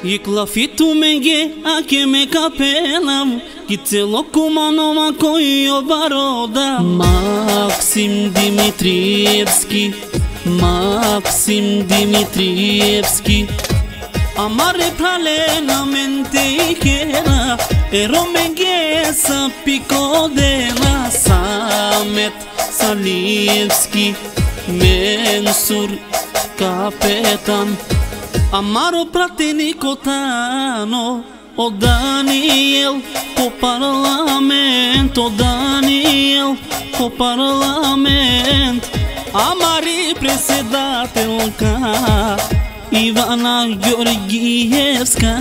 И клафито меге, аке ме капелам, ки цело куманова кој обарода. Максим Димитриевски, Максим Димитриевски. Амаре пралена менте и хера, еро меге са пикодена. Самет Саливски, Менсур капетан. Amaro pratenico tano, o Daniel, o parlamento, Daniel, o parlamento. Amari председателка Ивана Георгиевска,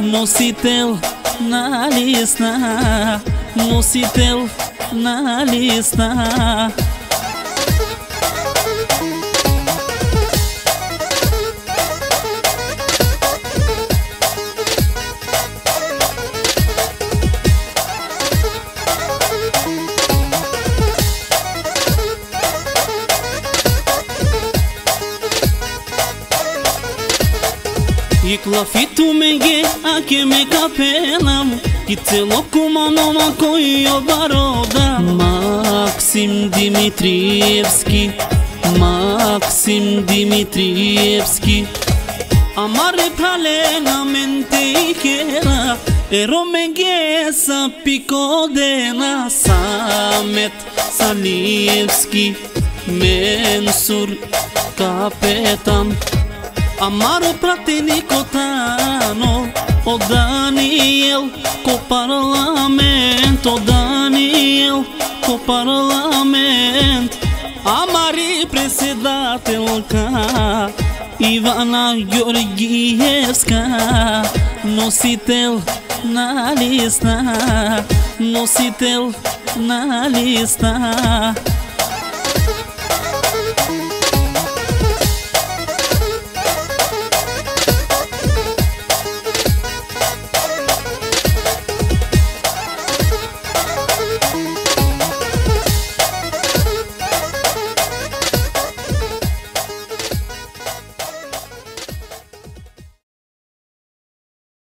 носител на листа, носител на листа. И клафито меге, аке ме капелам, ки цело куманова кој обарода. Максим Димитриевски, Максим Димитриевски. Амаре пралена менте и хера, еро меге са пикодена. Самет Саливски, Менсур капетан. Amaro pratenico tano, o Daniel, co parlamento, Daniel, co parlamento. Amari председателка Ивана Георгиевска, носител на листа, носител на листа.